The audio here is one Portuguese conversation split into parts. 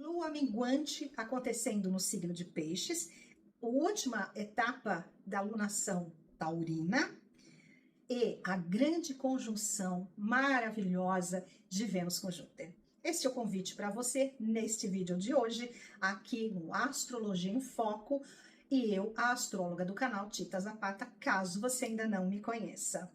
Lua minguante acontecendo no signo de Peixes, última etapa da lunação taurina e a grande conjunção maravilhosa de Vênus com Júpiter. Este é o convite para você neste vídeo de hoje, aqui no Astrologia em Foco, e eu, a astróloga do canal Tita Zapata, caso você ainda não me conheça.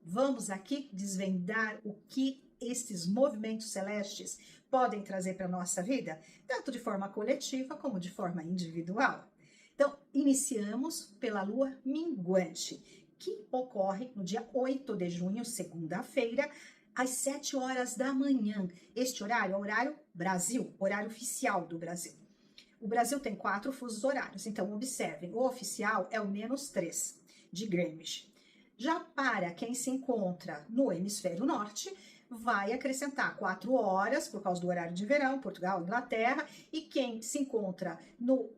Vamos aqui desvendar o que estes movimentos celestes podem trazer para a nossa vida, tanto de forma coletiva como de forma individual. Então, iniciamos pela lua minguante, que ocorre no dia 8 de junho, segunda-feira, às 7 horas da manhã. Este horário é o horário Brasil, horário oficial do Brasil. O Brasil tem 4 fusos horários, então observem, o oficial é o -3 de Greenwich. Já para quem se encontra no hemisfério norte, vai acrescentar 4 horas, por causa do horário de verão, Portugal, Inglaterra, e quem se encontra no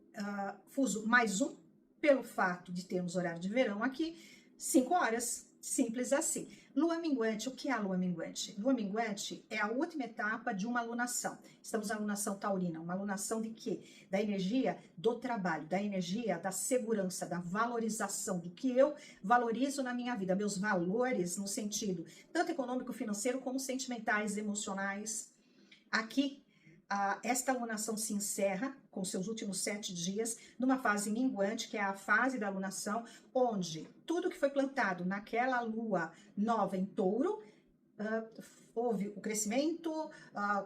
fuso +1, pelo fato de termos horário de verão aqui, 5 horas, simples assim. Lua minguante, o que é a lua minguante? Lua minguante é a última etapa de uma alunação. Estamos na alunação taurina, uma alunação de quê? Da energia do trabalho, da energia da segurança, da valorização, do que eu valorizo na minha vida, meus valores no sentido tanto econômico, financeiro, como sentimentais, emocionais. Aqui, esta alunação se encerra com seus últimos 7 dias numa fase minguante, que é a fase da alunação, onde tudo que foi plantado naquela lua nova em touro, houve o crescimento,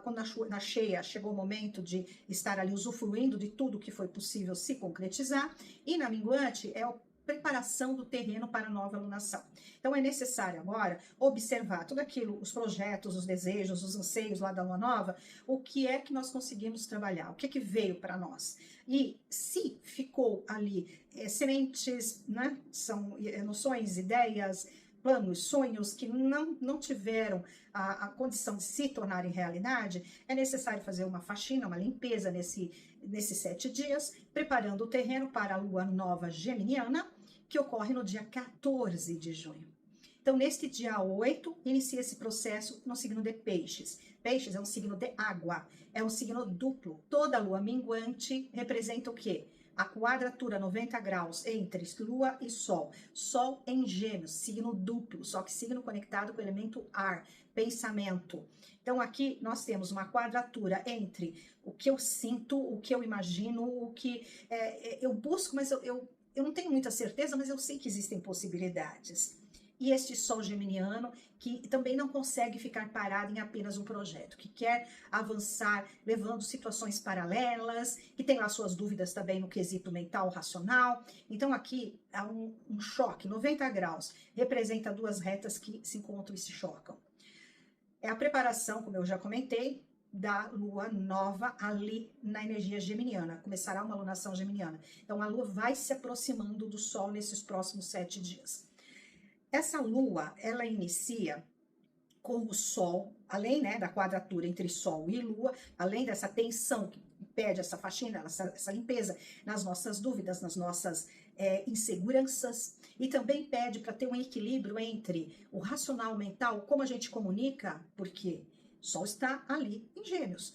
quando na cheia chegou o momento de estar ali usufruindo de tudo que foi possível se concretizar, e na minguante é a preparação do terreno para a nova alunação. Então é necessário agora observar tudo aquilo, os projetos, os desejos, os anseios lá da lua nova, o que é que nós conseguimos trabalhar, o que é que veio para nós. E se ficou ali sementes, né, são noções, ideias, planos, sonhos que não tiveram a condição de se tornarem realidade, é necessário fazer uma faxina, uma limpeza nesses 7 dias, preparando o terreno para a lua nova geminiana, que ocorre no dia 14 de junho. Então, neste dia 8, inicia esse processo no signo de Peixes. Peixes é um signo de água, é um signo duplo. Toda lua minguante representa o quê? A quadratura 90 graus entre Lua e Sol. Sol em Gêmeos, signo duplo, só que signo conectado com o elemento ar, pensamento. Então aqui nós temos uma quadratura entre o que eu sinto, o que eu imagino, o que eu busco, mas eu não tenho muita certeza, mas eu sei que existem possibilidades. E este Sol geminiano, que também não consegue ficar parado em apenas um projeto, que quer avançar levando situações paralelas, que tem lá suas dúvidas também no quesito mental, racional. Então aqui há um choque, 90 graus, representa 2 retas que se encontram e se chocam. É a preparação, como eu já comentei, da lua nova ali na energia geminiana. Começará uma alunação geminiana. Então a lua vai se aproximando do Sol nesses próximos 7 dias. Essa lua, ela inicia com o Sol, além, né, da quadratura entre Sol e Lua, além dessa tensão que pede essa faxina, essa limpeza nas nossas dúvidas, nas nossas inseguranças, e também pede para ter um equilíbrio entre o racional mental, como a gente comunica, porque o Sol está ali em Gêmeos,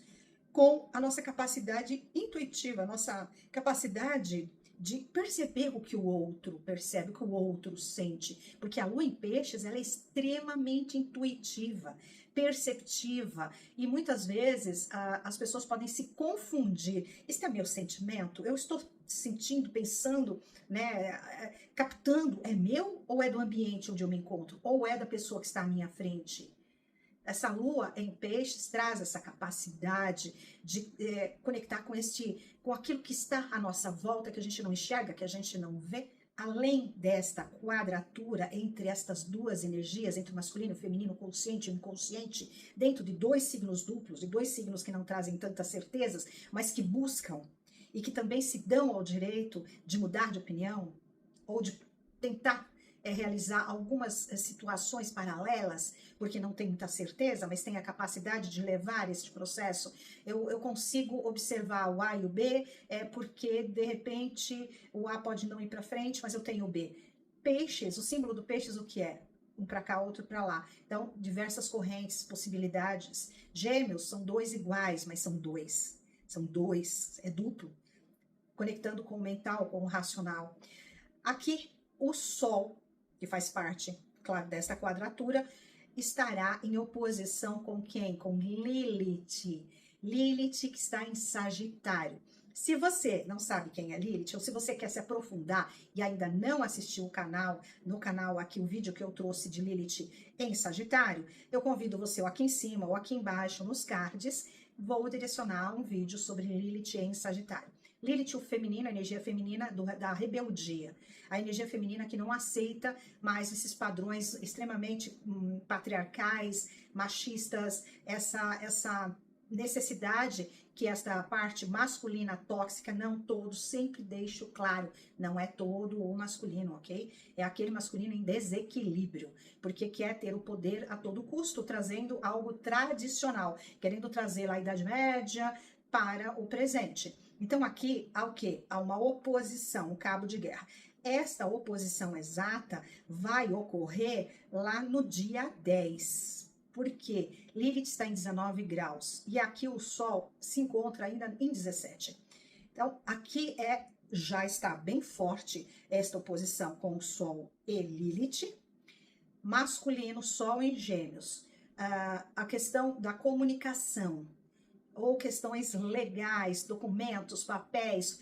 com a nossa capacidade intuitiva, a nossa capacidade de perceber o que o outro percebe, o que o outro sente, porque a lua em Peixes, ela é extremamente intuitiva, perceptiva, e muitas vezes as pessoas podem se confundir. Esse é meu sentimento? Eu estou sentindo, pensando, né, captando, é meu ou é do ambiente onde eu me encontro? Ou é da pessoa que está à minha frente? Essa lua em Peixes traz essa capacidade de conectar com aquilo que está à nossa volta, que a gente não enxerga, que a gente não vê. Além desta quadratura entre estas 2 energias, entre o masculino e o feminino, consciente e inconsciente, dentro de 2 signos duplos, e 2 signos que não trazem tantas certezas, mas que buscam e que também se dão ao direito de mudar de opinião ou de tentar realizar algumas situações paralelas, porque não tem muita certeza, mas tem a capacidade de levar este processo. Eu consigo observar o A e o B, porque de repente o A pode não ir para frente, mas eu tenho o B. Peixes, o símbolo do Peixes, o que é? Um para cá, outro para lá. Então, diversas correntes, possibilidades. Gêmeos são 2 iguais, mas são 2. são 2, é duplo, conectando com o mental, com o racional. Aqui, o Sol, que faz parte, claro, dessa quadratura, estará em oposição com quem? Com Lilith. Lilith que está em Sagitário. Se você não sabe quem é Lilith, ou se você quer se aprofundar e ainda não assistiu o canal, no canal aqui, o vídeo que eu trouxe de Lilith em Sagitário, eu convido você ou aqui em cima ou aqui embaixo nos cards, vou direcionar um vídeo sobre Lilith em Sagitário. Lilith, o feminino, a energia feminina da rebeldia. A energia feminina que não aceita mais esses padrões extremamente patriarcais, machistas, essa necessidade que esta parte masculina tóxica, não todos, sempre deixo claro, não é todo o masculino, ok? É aquele masculino em desequilíbrio, porque quer ter o poder a todo custo, trazendo algo tradicional, querendo trazer a Idade Média para o presente. Então aqui há o quê? Há uma oposição, um cabo de guerra. Esta oposição exata vai ocorrer lá no dia 10. Porque Lilith está em 19 graus e aqui o Sol se encontra ainda em 17. Então, aqui já está bem forte esta oposição com o Sol e Lilith. Masculino, Sol em Gêmeos. A questão da comunicação, ou questões legais, documentos, papéis,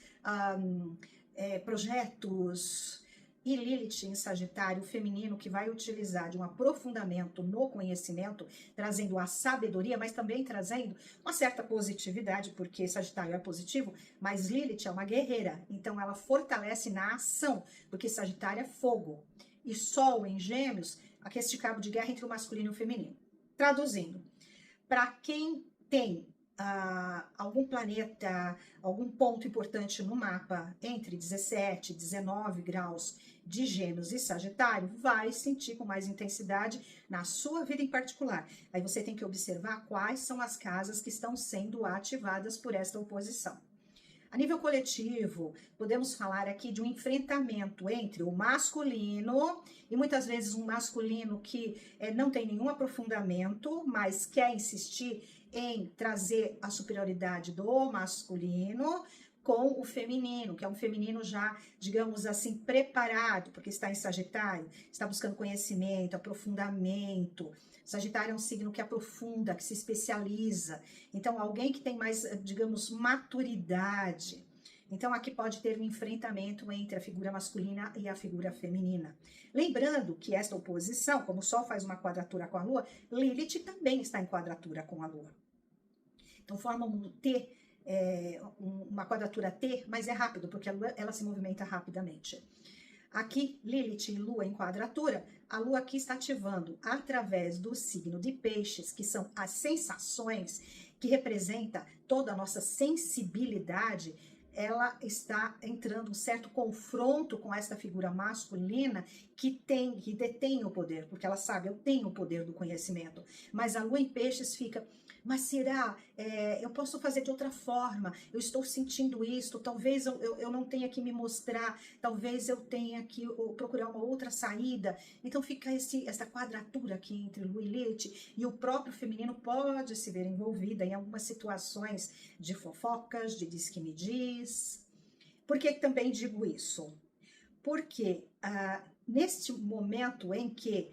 projetos. E Lilith em Sagitário, feminino, que vai utilizar de um aprofundamento no conhecimento, trazendo a sabedoria, mas também trazendo uma certa positividade, porque Sagitário é positivo, mas Lilith é uma guerreira, então ela fortalece na ação, porque Sagitário é fogo. E Sol em Gêmeos, aqui este cabo de guerra entre o masculino e o feminino. Traduzindo, para quem tem algum planeta, algum ponto importante no mapa entre 17 e 19 graus de Gêmeos e Sagitário, vai sentir com mais intensidade na sua vida em particular. Aí você tem que observar quais são as casas que estão sendo ativadas por esta oposição. A nível coletivo, podemos falar aqui de um enfrentamento entre o masculino, e muitas vezes um masculino que não tem nenhum aprofundamento, mas quer insistir em trazer a superioridade do masculino com o feminino, que é um feminino já, digamos assim, preparado, porque está em Sagitário, está buscando conhecimento, aprofundamento. Sagitário é um signo que aprofunda, que se especializa. Então, alguém que tem mais, digamos, maturidade. Então, aqui pode ter um enfrentamento entre a figura masculina e a figura feminina. Lembrando que esta oposição, como o Sol faz uma quadratura com a Lua, Lilith também está em quadratura com a Lua. Então, forma um T, uma quadratura T, mas é rápido, porque a Lua ela se movimenta rapidamente. Aqui, Lilith e Lua em quadratura, a Lua aqui está ativando através do signo de Peixes, que são as sensações, que representa toda a nossa sensibilidade. Ela está entrando um certo confronto com essa figura masculina que detém o poder, porque ela sabe, eu tenho o poder do conhecimento. Mas a Lua em Peixes fica, mas será? Eu posso fazer de outra forma, eu estou sentindo isso, talvez eu não tenha que me mostrar, talvez eu tenha que procurar uma outra saída. Então fica essa quadratura aqui entre Lua e Lilith, e o próprio feminino pode se ver envolvida em algumas situações de fofocas, de diz que me diz. Por que também digo isso? Porque neste momento em que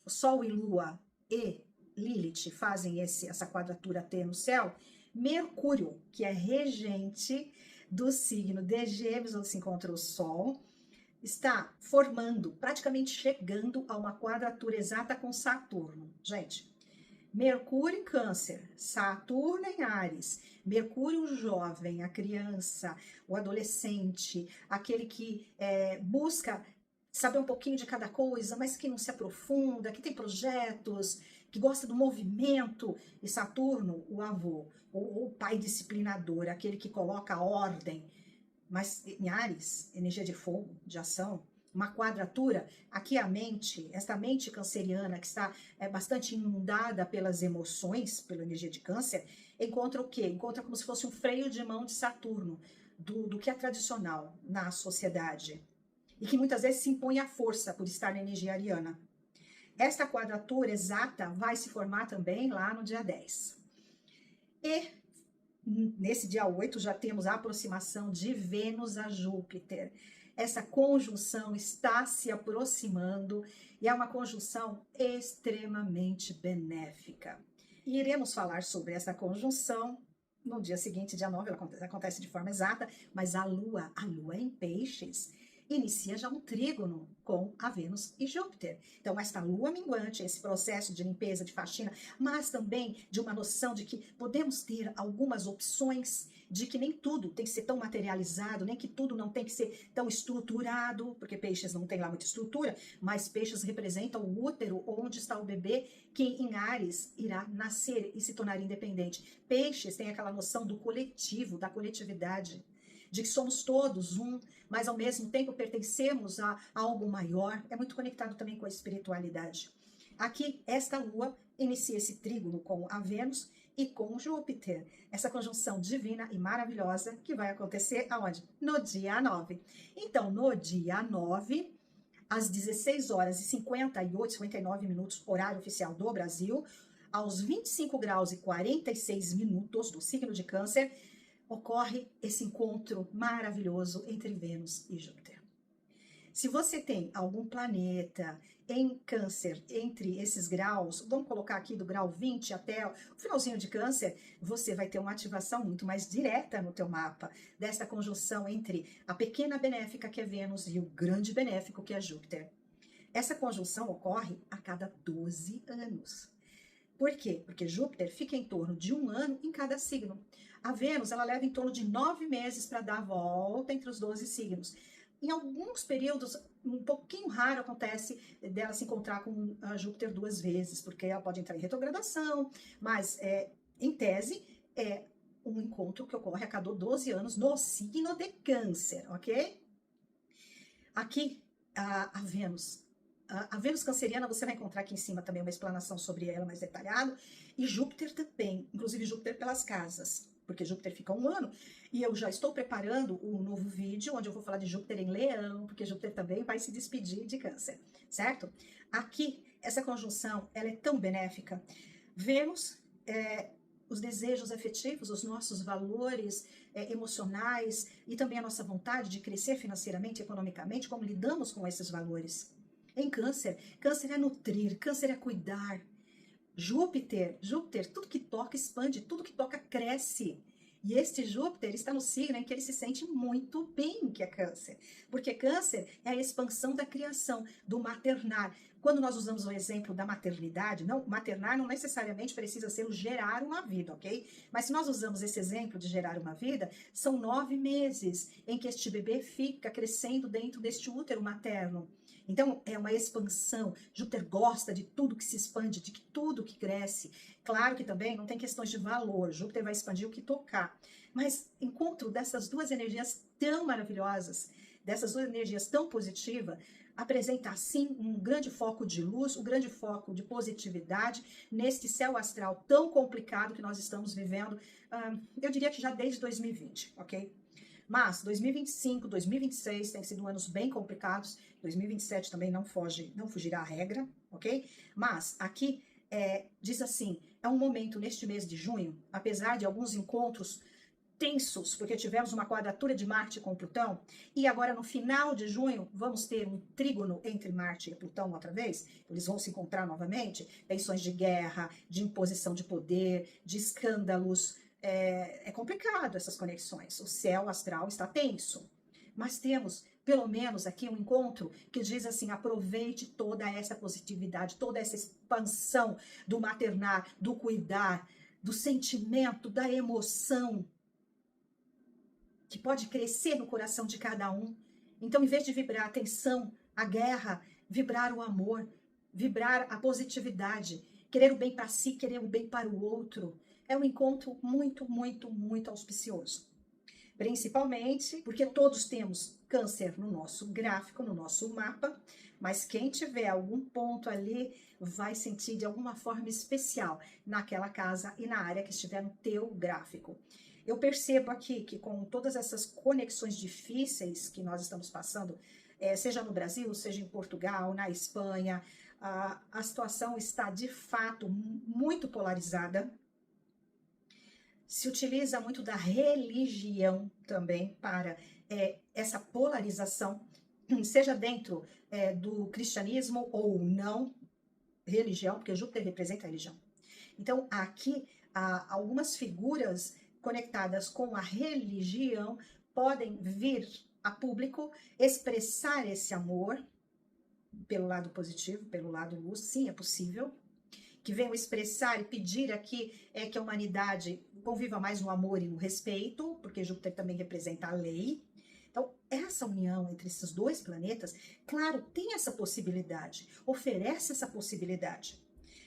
Sol e Lua e Lilith fazem essa quadratura T no céu, Mercúrio, que é regente do signo de Gêmeos, onde se encontra o Sol, está formando, praticamente chegando a uma quadratura exata com Saturno. Gente, Mercúrio em Câncer, Saturno em Áries, Mercúrio o jovem, a criança, o adolescente, aquele que busca saber um pouquinho de cada coisa, mas que não se aprofunda, que tem projetos, que gosta do movimento, e Saturno, o avô, ou o pai disciplinador, aquele que coloca a ordem, mas em Áries, energia de fogo, de ação, uma quadratura, aqui a mente, esta mente canceriana que está bastante inundada pelas emoções, pela energia de Câncer, encontra o quê? Encontra como se fosse um freio de mão de Saturno, do que é tradicional na sociedade, e que muitas vezes se impõe à força por estar na energia ariana. Esta quadratura exata vai se formar também lá no dia 10. E nesse dia 8 já temos a aproximação de Vênus a Júpiter. Essa conjunção está se aproximando e é uma conjunção extremamente benéfica. E iremos falar sobre essa conjunção no dia seguinte, dia 9, ela acontece de forma exata, mas a Lua em Peixes, inicia já um trígono com a Vênus e Júpiter. Então, esta lua minguante, esse processo de limpeza, de faxina, mas também de uma noção de que podemos ter algumas opções, de que nem tudo tem que ser tão materializado, nem que tudo não tem que ser tão estruturado, porque peixes não tem lá muita estrutura, mas peixes representam o útero onde está o bebê que em Áries irá nascer e se tornar independente. Peixes tem aquela noção do coletivo, da coletividade, de que somos todos um, mas ao mesmo tempo pertencemos a algo maior. É muito conectado também com a espiritualidade. Aqui, esta lua inicia esse trígono com a Vênus e com Júpiter. Essa conjunção divina e maravilhosa que vai acontecer aonde? No dia 9. Então, no dia 9, às 16 horas e 59 minutos, horário oficial do Brasil, aos 25 graus e 46 minutos do signo de Câncer, ocorre esse encontro maravilhoso entre Vênus e Júpiter. Se você tem algum planeta em Câncer entre esses graus, vamos colocar aqui do grau 20 até o finalzinho de Câncer, você vai ter uma ativação muito mais direta no teu mapa desta conjunção entre a pequena benéfica que é Vênus e o grande benéfico que é Júpiter. Essa conjunção ocorre a cada 12 anos. Por quê? Porque Júpiter fica em torno de 1 ano em cada signo. A Vênus, ela leva em torno de 9 meses para dar a volta entre os 12 signos. Em alguns períodos, um pouquinho raro acontece dela se encontrar com a Júpiter 2 vezes, porque ela pode entrar em retrogradação, mas em tese é um encontro que ocorre a cada 12 anos no signo de Câncer, ok? Aqui, a Vênus. A Vênus canceriana, você vai encontrar aqui em cima também uma explanação sobre ela mais detalhada, e Júpiter também, inclusive Júpiter pelas casas, porque Júpiter fica 1 ano, e eu já estou preparando um novo vídeo, onde eu vou falar de Júpiter em Leão, porque Júpiter também vai se despedir de Câncer, certo? Aqui, essa conjunção, ela é tão benéfica. Vênus, os desejos afetivos, os nossos valores emocionais, e também a nossa vontade de crescer financeiramente, economicamente, como lidamos com esses valores. Em Câncer, Câncer é nutrir, Câncer é cuidar. Júpiter, tudo que toca expande, tudo que toca cresce. E este Júpiter está no signo em que ele se sente muito bem, que é Câncer. Porque Câncer é a expansão da criação, do maternar. Quando nós usamos o exemplo da maternidade, maternar não necessariamente precisa ser o gerar uma vida, ok? Mas se nós usamos esse exemplo de gerar uma vida, são 9 meses em que este bebê fica crescendo dentro deste útero materno. Então, é uma expansão. Júpiter gosta de tudo que se expande, de tudo que cresce. Claro que também não tem questões de valor. Júpiter vai expandir o que tocar. Mas encontro dessas duas energias tão maravilhosas, dessas duas energias tão positivas, apresenta, assim, um grande foco de luz, um grande foco de positividade neste céu astral tão complicado que nós estamos vivendo, eu diria que já desde 2020, ok? Mas 2025, 2026 têm sido anos bem complicados, 2027 também não fugirá à regra, ok? Mas aqui diz assim, é um momento neste mês de junho, apesar de alguns encontros tensos, porque tivemos uma quadratura de Marte com Plutão, e agora no final de junho vamos ter um trígono entre Marte e Plutão outra vez, eles vão se encontrar novamente, tensões de guerra, de imposição de poder, de escândalos. É complicado essas conexões, o céu astral está tenso, mas temos pelo menos aqui um encontro que diz assim, aproveite toda essa positividade, toda essa expansão do maternar, do cuidar, do sentimento, da emoção, que pode crescer no coração de cada um. Então, em vez de vibrar a tensão, a guerra, vibrar o amor, vibrar a positividade, querer o bem para si, querer o bem para o outro. É um encontro muito, muito, muito auspicioso. Principalmente porque todos temos Câncer no nosso gráfico, no nosso mapa, mas quem tiver algum ponto ali vai sentir de alguma forma especial naquela casa e na área que estiver no teu gráfico. Eu percebo aqui que com todas essas conexões difíceis que nós estamos passando, seja no Brasil, seja em Portugal, na Espanha, a situação está de fato muito polarizada. Se utiliza muito da religião também para essa polarização, seja dentro do cristianismo ou não religião, porque Júpiter representa a religião. Então, aqui, algumas figuras conectadas com a religião podem vir a público expressar esse amor pelo lado positivo, pelo lado luz, sim, é possível, que venham expressar e pedir aqui que a humanidade conviva mais no amor e no respeito, porque Júpiter também representa a lei. Então, essa união entre esses dois planetas, claro, tem essa possibilidade, oferece essa possibilidade.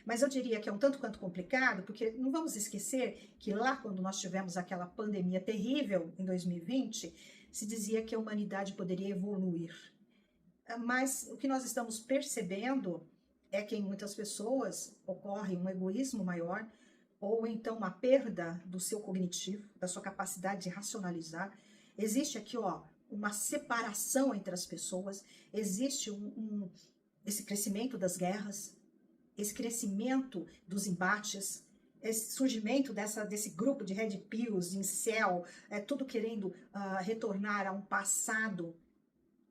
Mas eu diria que é um tanto quanto complicado, porque não vamos esquecer que lá quando nós tivemos aquela pandemia terrível em 2020, se dizia que a humanidade poderia evoluir. Mas o que nós estamos percebendo é que em muitas pessoas ocorre um egoísmo maior, ou então uma perda do seu cognitivo, da sua capacidade de racionalizar. Existe aqui, uma separação entre as pessoas, existe esse crescimento das guerras, esse crescimento dos embates, esse surgimento desse grupo de red pills, incel, tudo querendo retornar a um passado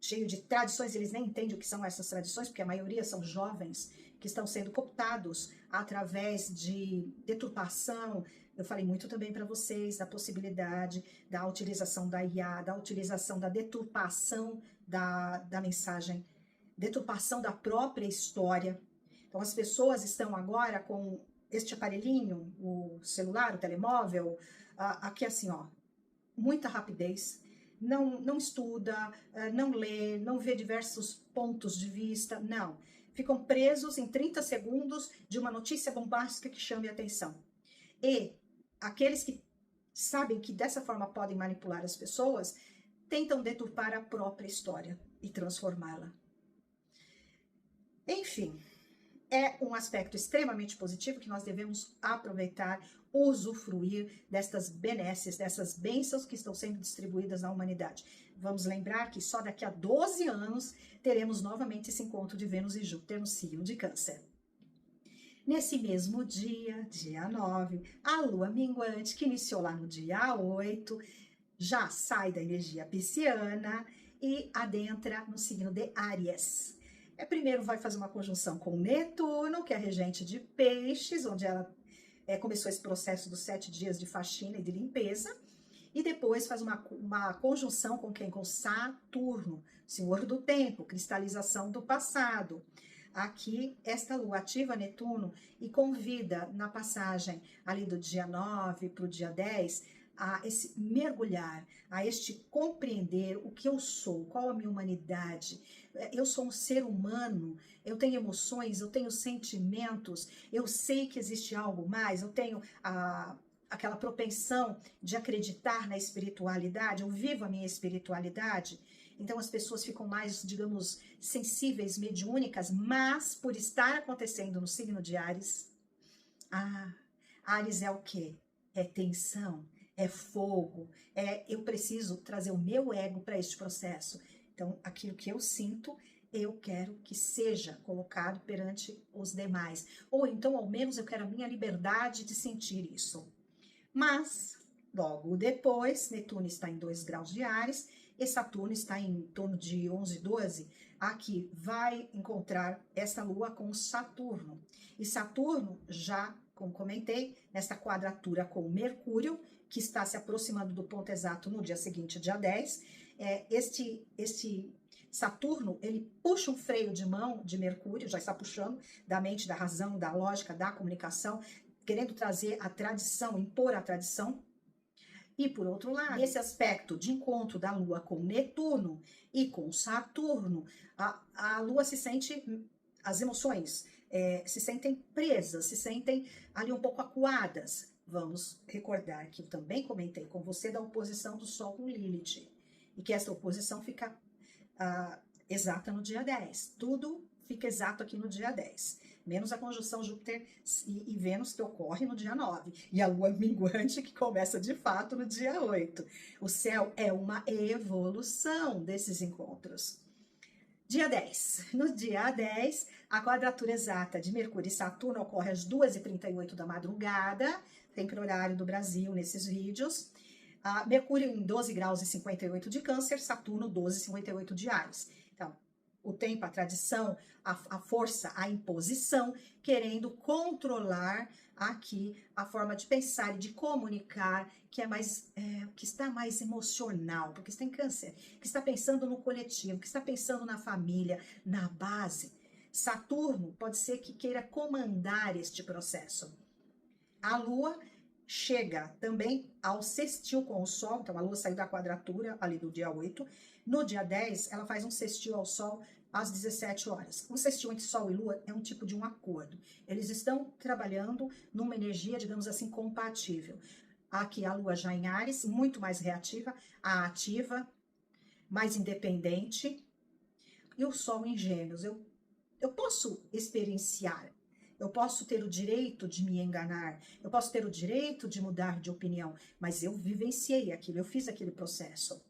cheio de tradições. Eles nem entendem o que são essas tradições, porque a maioria são jovens que estão sendo cooptados através de deturpação. Eu falei muito também para vocês da possibilidade da utilização da IA, da utilização da deturpação da mensagem, deturpação da própria história. Então, as pessoas estão agora com este aparelhinho, o celular, o telemóvel, aqui assim, muita rapidez, não estuda, não lê, não vê diversos pontos de vista, não. Ficam presos em 30 segundos de uma notícia bombástica que chame a atenção. E aqueles que sabem que dessa forma podem manipular as pessoas, tentam deturpar a própria história e transformá-la. Enfim, é um aspecto extremamente positivo que nós devemos aproveitar, usufruir destas benesses, dessas bênçãos que estão sendo distribuídas na humanidade. Vamos lembrar que só daqui a 12 anos teremos novamente esse encontro de Vênus e Júpiter no signo de Câncer. Nesse mesmo dia, dia 9, a lua minguante, que iniciou lá no dia 8, já sai da energia pisciana e adentra no signo de Áries. Primeiro vai fazer uma conjunção com Netuno, que é regente de Peixes, onde ela começou esse processo dos 7 dias de faxina e de limpeza, e depois faz uma conjunção com quem? Com Saturno, senhor do tempo, cristalização do passado. Aqui, esta lua ativa Netuno e convida na passagem ali do dia 9 para o dia 10 a esse mergulhar, a este compreender o que eu sou, qual a minha humanidade. Eu sou um ser humano, eu tenho emoções, eu tenho sentimentos, eu sei que existe algo mais, eu tenho aquela propensão de acreditar na espiritualidade, eu vivo a minha espiritualidade. Então as pessoas ficam mais, digamos, sensíveis, mediúnicas, mas por estar acontecendo no signo de Áries, Áries é o quê? É tensão, é fogo, eu preciso trazer o meu ego para este processo. Então, aquilo que eu sinto, eu quero que seja colocado perante os demais. Ou então, ao menos, eu quero a minha liberdade de sentir isso. Mas, logo depois, Netuno está em 2 graus de Áries e Saturno está em torno de 11, 12. Aqui vai encontrar essa lua com Saturno. E Saturno, já, como comentei, nessa quadratura com Mercúrio, que está se aproximando do ponto exato no dia seguinte, dia 10, este Saturno, ele puxa um freio de mão de Mercúrio, já está puxando da mente, da razão, da lógica, da comunicação, querendo trazer a tradição, impor a tradição. E por outro lado, esse aspecto de encontro da Lua com Netuno e com Saturno, a Lua se sente, as emoções se sentem presas, se sentem ali um pouco acuadas. Vamos recordar que eu também comentei com você da oposição do Sol com Lilith, e que essa oposição fica exata no dia 10. Tudo fica exato aqui no dia 10. Menos a conjunção Júpiter e Vênus, que ocorre no dia 9. E a lua minguante, que começa de fato no dia 8. O céu é uma evolução desses encontros. Dia 10. No dia 10, a quadratura exata de Mercúrio e Saturno ocorre às 2h38 da madrugada, sempre horário do Brasil nesses vídeos. Mercúrio em 12 graus e 58 de Câncer, Saturno 12,58 de Áries. Então, o tempo, a tradição, a força, a imposição, querendo controlar aqui a forma de pensar e de comunicar, que é mais, que está mais emocional, porque está em Câncer, que está pensando no coletivo, que está pensando na família, na base. Saturno pode ser que queira comandar este processo. A Lua chega também ao sextil com o Sol, então a Lua saiu da quadratura ali do dia 8, no dia 10 ela faz um sextil ao Sol às 17 horas. Um sextil entre Sol e Lua é um tipo de um acordo. Eles estão trabalhando numa energia, digamos assim, compatível. Aqui a Lua já em Áries, muito mais reativa, a ativa, mais independente, e o Sol em Gêmeos. Eu posso experienciar, eu posso ter o direito de me enganar, eu posso ter o direito de mudar de opinião, mas eu vivenciei aquilo, eu fiz aquele processo.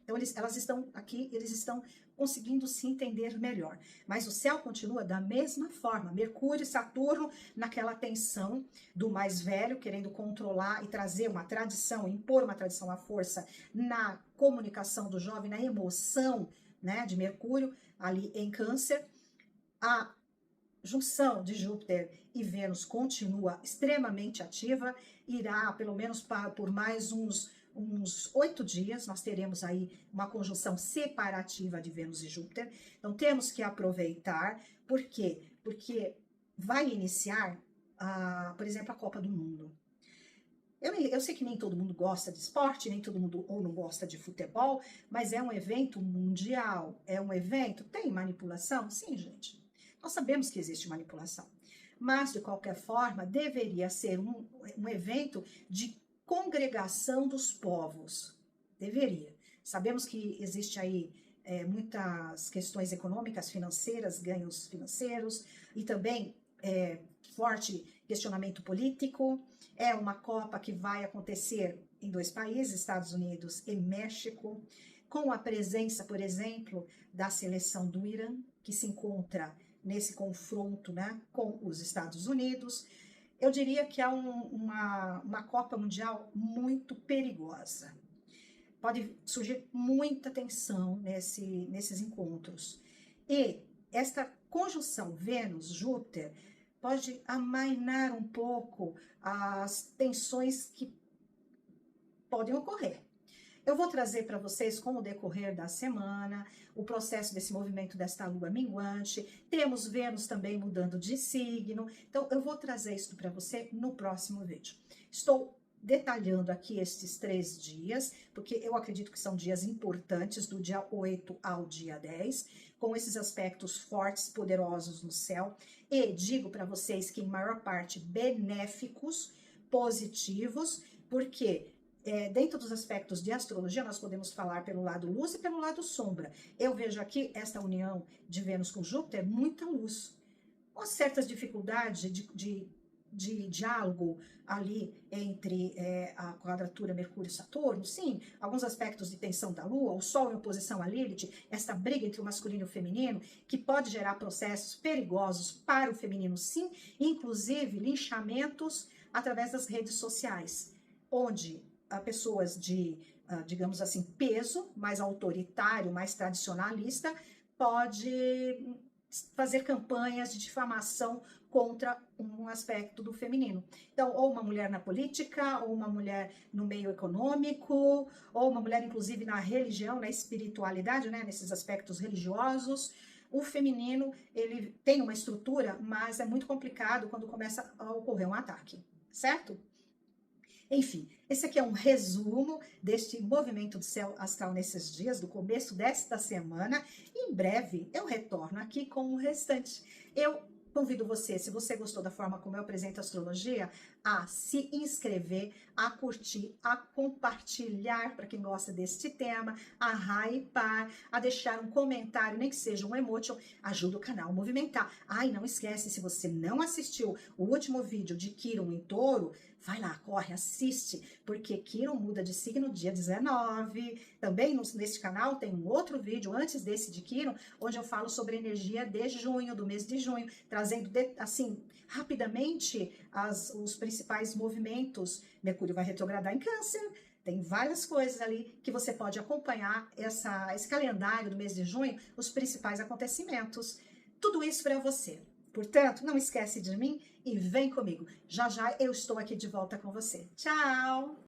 Então, elas estão aqui, eles estão conseguindo se entender melhor. Mas o céu continua da mesma forma. Mercúrio e Saturno naquela tensão do mais velho, querendo controlar e trazer uma tradição, impor uma tradição à força na comunicação do jovem, na emoção, né, de Mercúrio, ali em Câncer. A junção de Júpiter e Vênus continua extremamente ativa, irá pelo menos por mais uns 8 dias, nós teremos aí uma conjunção separativa de Vênus e Júpiter. Então temos que aproveitar, por quê? Porque vai iniciar, por exemplo, a Copa do Mundo. Eu sei que nem todo mundo gosta de esporte, nem todo mundo ou não gosta de futebol, mas é um evento mundial, é um evento, tem manipulação? Sim, gente. Nós sabemos que existe manipulação, mas de qualquer forma deveria ser um evento de congregação dos povos. Deveria. Sabemos que existe aí muitas questões econômicas, financeiras, ganhos financeiros e também forte questionamento político. É uma Copa que vai acontecer em 2 países, Estados Unidos e México, com a presença, por exemplo, da seleção do Irã, que se encontra nesse confronto, né, com os Estados Unidos. Eu diria que é uma Copa Mundial muito perigosa. Pode surgir muita tensão nesses encontros. E esta conjunção Vênus-Júpiter pode amainar um pouco as tensões que podem ocorrer. Eu vou trazer para vocês, com o decorrer da semana, o processo desse movimento desta lua minguante. Temos Vênus também mudando de signo. Então, eu vou trazer isso para você no próximo vídeo. Estou detalhando aqui estes 3 dias, porque eu acredito que são dias importantes, do dia 8 ao dia 10, com esses aspectos fortes, poderosos no céu. E digo para vocês que, em maior parte, benéficos, positivos, porque dentro dos aspectos de astrologia, nós podemos falar pelo lado luz e pelo lado sombra. Eu vejo aqui esta união de Vênus com Júpiter, muita luz. Com certas dificuldades de diálogo ali entre a quadratura Mercúrio e Saturno, sim, alguns aspectos de tensão da Lua, o Sol em oposição a Lilith, esta briga entre o masculino e o feminino, que pode gerar processos perigosos para o feminino, sim, inclusive linchamentos através das redes sociais, onde pessoas de, digamos assim, peso, mais autoritário, mais tradicionalista, pode fazer campanhas de difamação contra um aspecto do feminino. Então, ou uma mulher na política, ou uma mulher no meio econômico, ou uma mulher, inclusive, na religião, na espiritualidade, né, nesses aspectos religiosos. O feminino, ele tem uma estrutura, mas é muito complicado quando começa a ocorrer um ataque, certo? Enfim, esse aqui é um resumo deste movimento do céu astral nesses dias, do começo desta semana. Em breve eu retorno aqui com o restante. Eu convido você, se você gostou da forma como eu apresento a astrologia, a se inscrever, a curtir, a compartilhar para quem gosta deste tema, a hypar, a deixar um comentário, nem que seja um emoji, ajuda o canal a movimentar. Ai, não esquece, se você não assistiu o último vídeo de Quirón em Touro, vai lá, corre, assiste, porque Quirón muda de signo dia 19. Também neste canal tem um outro vídeo antes desse de Quirón, onde eu falo sobre a energia de junho, do mês de junho, trazendo, assim, rapidamente os principais movimentos. Mercúrio vai retrogradar em Câncer, tem várias coisas ali que você pode acompanhar esse calendário do mês de junho, os principais acontecimentos. Tudo isso para você. Portanto, não esquece de mim e vem comigo. Já já eu estou aqui de volta com você. Tchau!